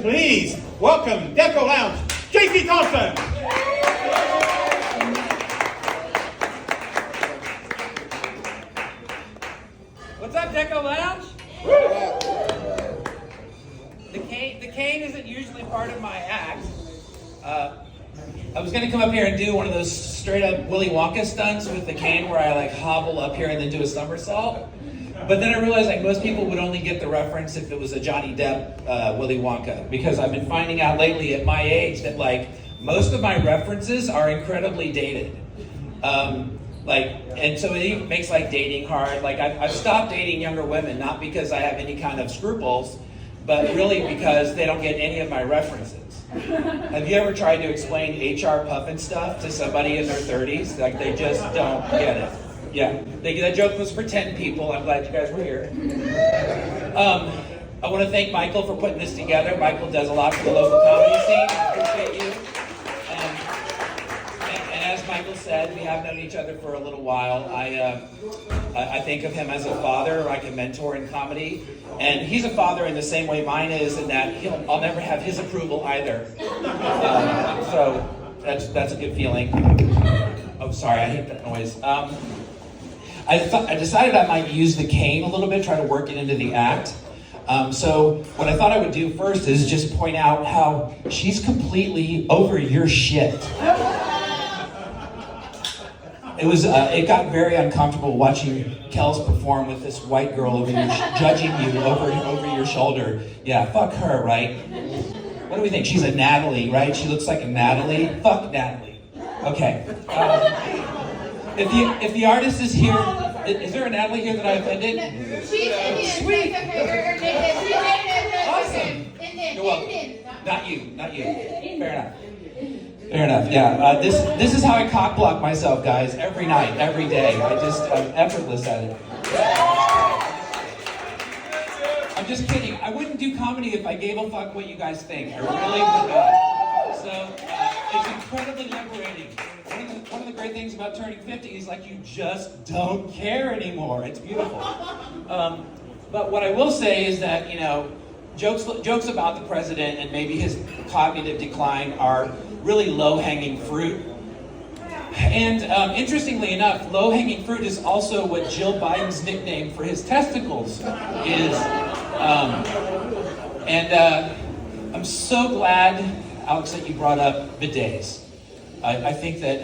please welcome Deco Lounge, JC Thompson. What's up, Deco Lounge? The cane isn't usually part of my act. I was gonna come up here and do one of those straight up Willy Wonka stunts with the cane where I like hobble up here and then do a somersault. But then I realized like most people would only get the reference if it was a Johnny Depp Willy Wonka, because I've been finding out lately at my age that like most of my references are incredibly dated. And so it even makes like dating hard. Like I've stopped dating younger women, not because I have any kind of scruples, but really because they don't get any of my references. Have you ever tried to explain HR puffin stuff to somebody in their 30s? Like they just don't get it. Yeah, that joke was for 10 people. I'm glad you guys were here. I want to thank Michael for putting this together. Michael does a lot for the local comedy scene. I appreciate you. And as Michael said, we have known each other for a little while. I think of him as a father, like a mentor in comedy. And he's a father in the same way mine is, in that I'll never have his approval either. So that's a good feeling. Oh, sorry, I hate that noise. I decided I might use the cane a little bit, try to work it into the act. So what I thought I would do first is just point out how she's completely over your shit. It got very uncomfortable watching Kels perform with this white girl over here, judging you over your shoulder. Yeah, fuck her, right? What do we think? She's a Natalie, right? She looks like a Natalie. Fuck Natalie. Okay. If the artist is here, is there a Natalie here that I offended? She's Indian. Sweet. Awesome. You're welcome. Not you. Fair enough. Yeah. This is how I cock block myself, guys. Every night, every day. I'm effortless at it. I'm just kidding. I wouldn't do comedy if I gave a fuck what you guys think. I really would not. So it's incredibly liberating. One of the great things about turning 50 is like you just don't care anymore. It's beautiful. But what I will say is that, you know, jokes about the president and maybe his cognitive decline are really low-hanging fruit. And interestingly enough, low-hanging fruit is also what Jill Biden's nickname for his testicles is. I'm so glad, Alex, that you brought up bidets. I think that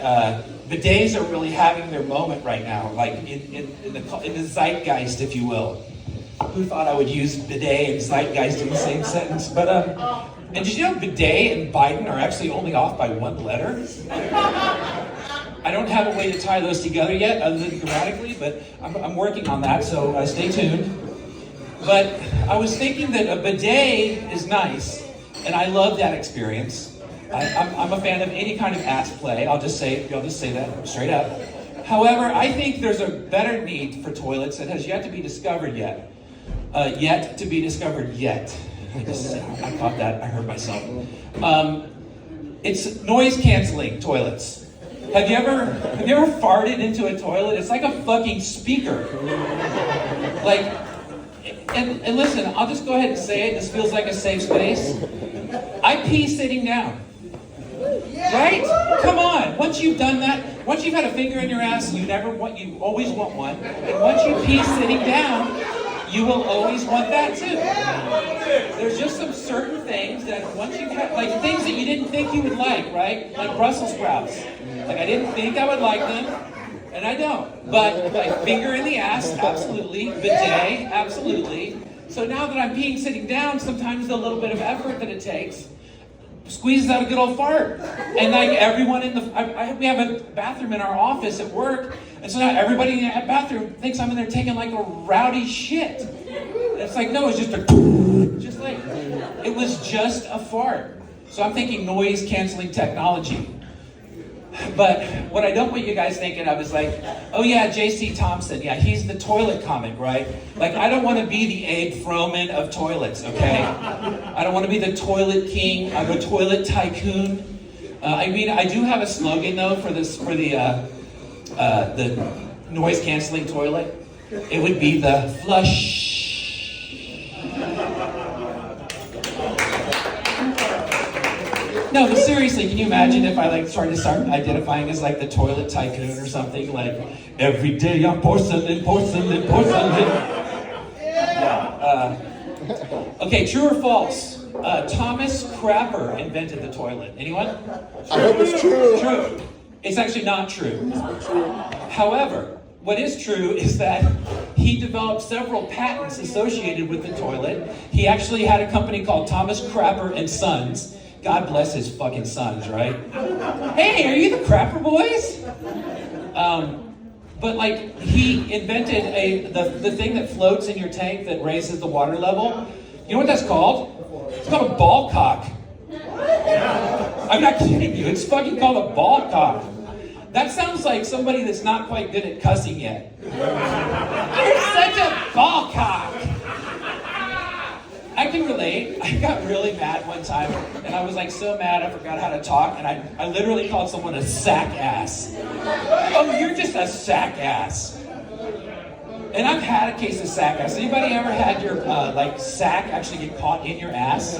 bidets are really having their moment right now, like in the zeitgeist, if you will. Who thought I would use bidet and zeitgeist in the same sentence? But and did you know bidet and Biden are actually only off by one letter? I don't have a way to tie those together yet, other than grammatically, but I'm working on that, so stay tuned. But I was thinking that a bidet is nice, and I love that experience. I'm a fan of any kind of ass play. I'll just say that straight up. However, I think there's a better need for toilets that has yet to be discovered yet. Yet to be discovered yet. I caught that. I heard myself. It's noise canceling toilets. Have you ever farted into a toilet? It's like a fucking speaker. Like, and listen, I'll just go ahead and say it. This feels like a safe space. I pee sitting down. Right? Come on. Once you've done that, once you've had a finger in your ass, you always want one. And once you pee sitting down, you will always want that too. There's just some certain things that once you have, like things that you didn't think you would like, right? Like Brussels sprouts. Like I didn't think I would like them, and I don't. But like finger in the ass, absolutely. Bidet, absolutely. So now that I'm peeing sitting down, sometimes the little bit of effort that it takes squeezes out a good old fart. And like everyone in we have a bathroom in our office at work, and so now everybody in that bathroom thinks I'm in there taking like a rowdy shit. And it's like, no, it's just it was just a fart. So I'm thinking noise canceling technology. But what I don't want you guys thinking of is like, oh yeah, JC Thompson, yeah, he's the toilet comic, right? Like, I don't want to be the Abe Froman of toilets, okay? I don't want to be the toilet king. I'm a toilet tycoon. I mean, I do have a slogan though for the noise canceling toilet. It would be the flush. No, but seriously, can you imagine if I like started to start identifying as like the toilet tycoon or something? Like, every day I'm porcelain, porcelain, porcelain. Yeah. Okay, true or false? Thomas Crapper invented the toilet. Anyone? I hope it's true. True. It's actually not true. However, what is true is that he developed several patents associated with the toilet. He actually had a company called Thomas Crapper and Sons. God bless his fucking sons, right? Hey, are you the Crapper boys? But like, he invented the thing that floats in your tank that raises the water level. You know what that's called? It's called a ball cock. I'm not kidding you. It's fucking called a ball cock. That sounds like somebody that's not quite good at cussing yet. You're such a ball cock. I can relate. I got really mad one time, and I was like so mad I forgot how to talk, and I literally called someone a sack ass. Oh, you're just a sack ass. And I've had a case of sack ass. Anybody ever had your sack actually get caught in your ass?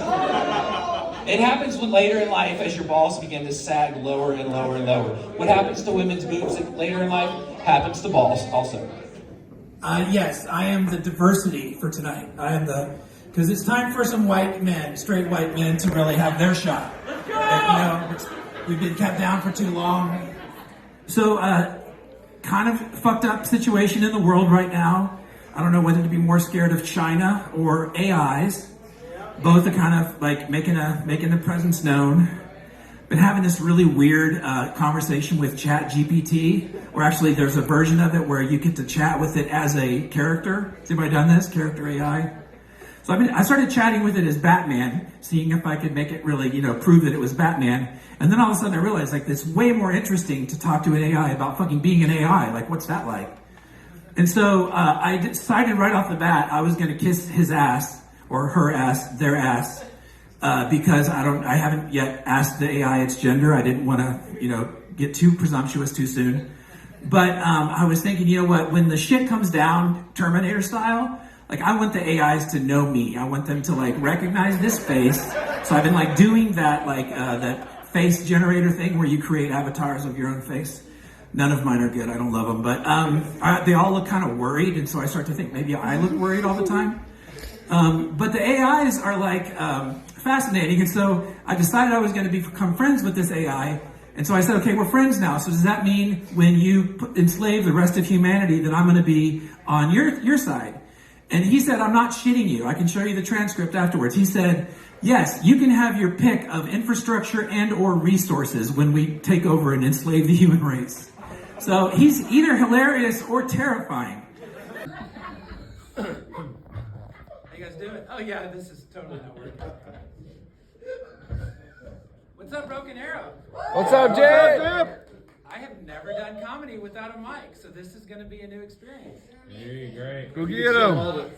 It happens when later in life, as your balls begin to sag lower and lower and lower. What happens to women's boobs later in life happens to balls also. Yes, I am the diversity for tonight. Because it's time for some white men, straight white men, to really have their shot. We've been kept down for too long. So, kind of fucked up situation in the world right now. I don't know whether to be more scared of China or AIs. Both are kind of like making the presence known. Been having this really weird conversation with Chat GPT, or actually there's a version of it where you get to chat with it as a character. Has anybody done this? Character AI? So I started chatting with it as Batman, seeing if I could make it really, prove that it was Batman. And then all of a sudden I realized, like, it's way more interesting to talk to an AI about fucking being an AI. Like, what's that like? And so I decided right off the bat I was going to kiss his ass, or her ass, their ass, because I haven't yet asked the AI its gender. I didn't want to, get too presumptuous too soon. But I was thinking, you know what? When the shit comes down, Terminator style. Like, I want the AIs to know me. I want them to, like, recognize this face. So I've been, like, doing that, that face generator thing where you create avatars of your own face. None of mine are good. I don't love them. But they all look kind of worried. And so I start to think maybe I look worried all the time. But the AIs are, fascinating. And so I decided I was going to become friends with this AI. And so I said, okay, we're friends now. So does that mean when you enslave the rest of humanity that I'm going to be on your side? And he said, I'm not shitting you. I can show you the transcript afterwards. He said, yes, you can have your pick of infrastructure and or resources when we take over and enslave the human race. So he's either hilarious or terrifying. How you guys doing? Oh yeah, this is totally not working. What's up, Broken Arrow? What's up, Jay? I have never done comedy without a mic, so this is going to be a new experience. Hey, great. Go get him.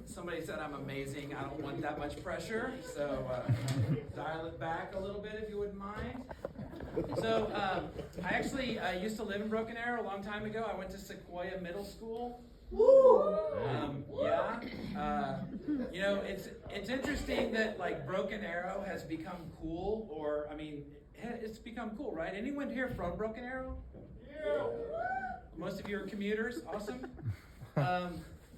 Somebody said I'm amazing. I don't want that much pressure, so dial it back a little bit if you wouldn't mind. So I actually used to live in Broken Arrow a long time ago. I went to Sequoia Middle School. It's interesting that Broken Arrow has become cool, or it's become cool, right? Anyone here from Broken Arrow? Yeah. Most of you are commuters. Awesome.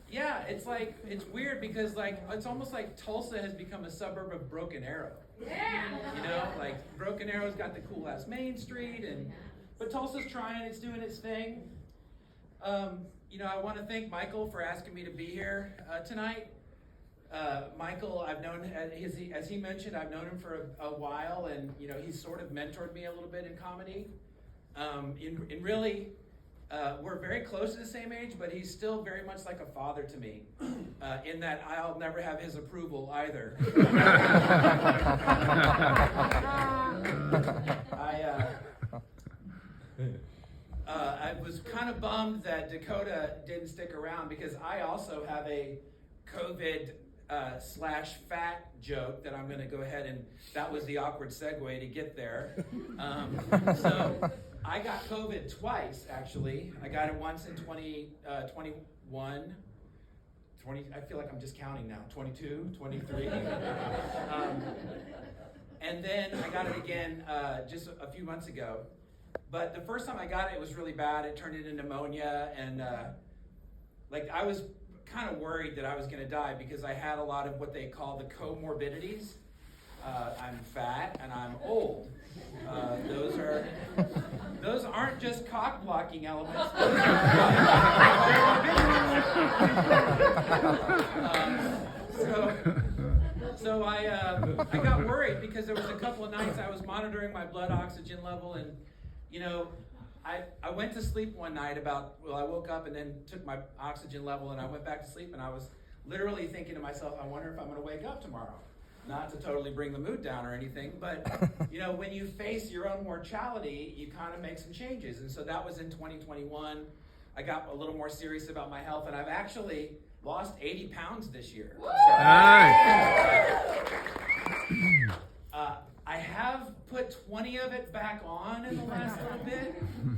It's weird because it's almost like Tulsa has become a suburb of Broken Arrow. Yeah. Broken Arrow's got the cool ass Main Street, but Tulsa's trying. It's doing its thing. I want to thank Michael for asking me to be here tonight. Michael, I've known, as he mentioned, I've known him for a while, and he's sort of mentored me a little bit in comedy. We're very close to the same age, but he's still very much like a father to me, in that I'll never have his approval either. I was kind of bummed that Dakota didn't stick around because I also have a COVID /fat joke that I'm going to go ahead and that was the awkward segue to get there. So I got COVID twice, actually. I got it once in 2021. I feel like I'm just counting now. 22, 23. And then I got it again just a few months ago. But the first time I got it, it was really bad. It turned into pneumonia, and like I was kind of worried that I was going to die because I had a lot of what they call the comorbidities. I'm fat and I'm old. Those aren't just cock blocking elements. Those are so I got worried because there was a couple of nights I was monitoring my blood oxygen level, and you know, I went to sleep one night I woke up and then took my oxygen level and I went back to sleep, and I was literally thinking to myself, I wonder if I'm going to wake up tomorrow. Not to totally bring the mood down or anything, but you know, when you face your own mortality, you kind of make some changes. And so that was in 2021. I got a little more serious about my health, and I've actually lost 80 pounds this year. So, I have put 20 of it back on in the last little bit.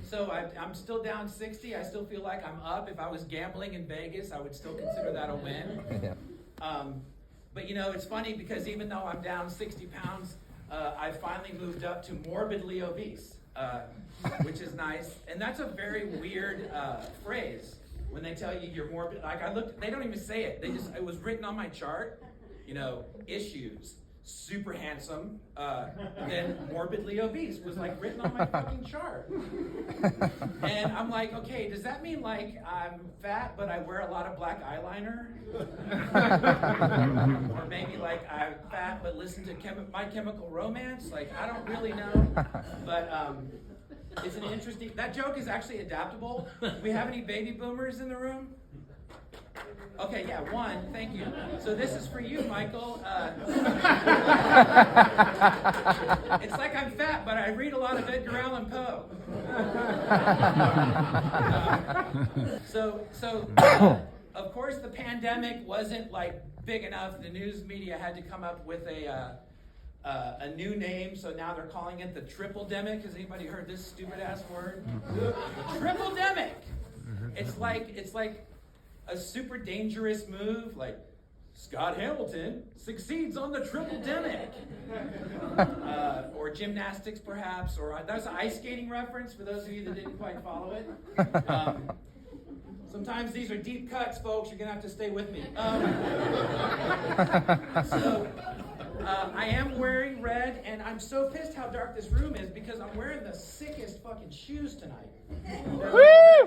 So I'm still down 60. I still feel like I'm up. If I was gambling in Vegas, I would still consider that a win. But you know, it's funny because even though I'm down 60 pounds, I finally moved up to morbidly obese, which is nice. And that's a very weird phrase when they tell you you're morbid. Like they don't even say it. It was written on my chart, you know, issues, super handsome, then morbidly obese was like written on my fucking chart. And I'm like, okay, does that mean like I'm fat but I wear a lot of black eyeliner? Or maybe like I'm fat but listen to My Chemical Romance? Like, I don't really know. But it's an interesting, that joke is actually adaptable. Do we have any baby boomers in the room? Okay, yeah, one, thank you. So this is for you, Michael. It's like I'm fat, but I read a lot of Edgar Allan Poe. So of course, the pandemic wasn't like big enough. The news media had to come up with a new name, so now they're calling it the triple-demic. Has anybody heard this stupid-ass word? The triple-demic. It's like a super dangerous move, like Scott Hamilton succeeds on the triple-demic. Or gymnastics, perhaps, or that's an ice skating reference for those of you that didn't quite follow it. Sometimes these are deep cuts, folks. You're going to have to stay with me. I am wearing red, and I'm so pissed how dark this room is because I'm wearing the sickest fucking shoes tonight.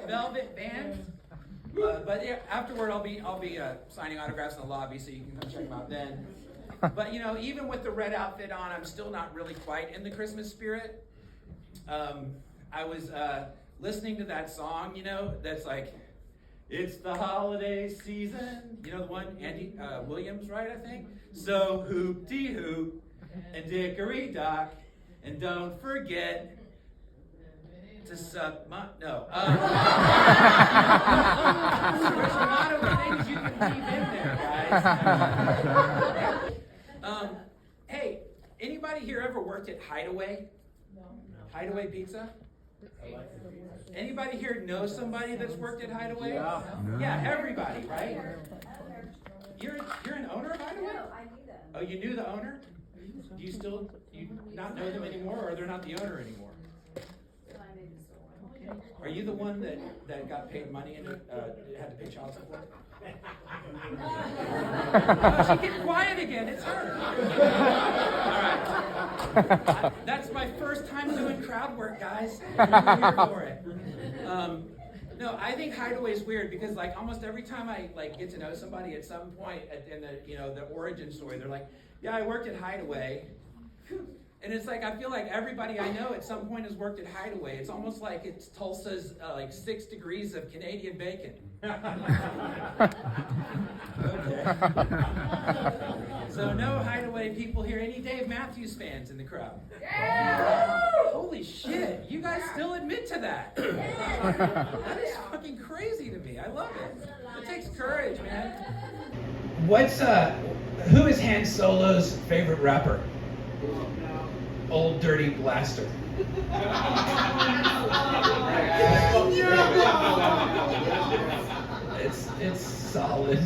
Velvet Vans. But yeah, afterward, I'll be signing autographs in the lobby, so you can come check them out then. But you know, even with the red outfit on, I'm still not really quite in the Christmas spirit. I was listening to that song, you know, that's like, it's the holiday season. You know the one, Andy Williams, right? I think. So hoop-de-hoop and dickory-dock, and don't forget to suck my, no. There's a lot of things you can leave in there, guys. Hey, anybody here ever worked at Hideaway? No. Hideaway Pizza? Anybody here know somebody that's worked at Hideaway? Yeah. Yeah, everybody, right? You're an owner of Hideaway? No, I knew them. Oh, you knew the owner? Do you not know them anymore, or they're not the owner anymore? Are you the one that got paid money and had to pay child support? Oh, she get quiet again. It's her. All right. That's my first time doing crowd work, guys. I'm here for it. No, I think Hideaway is weird because like almost every time I like get to know somebody at some point in the the origin story, they're like, yeah, I worked at Hideaway. And it's like, I feel like everybody I know at some point has worked at Hideaway. It's almost like it's Tulsa's like 6 degrees of Canadian bacon. Okay. So no Hideaway people here. Any Dave Matthews fans in the crowd? Yeah! Holy shit, you guys still admit to that. That is fucking crazy to me. I love it. It takes courage, man. Who is Han Solo's favorite rapper? Old Dirty Blaster. It's solid.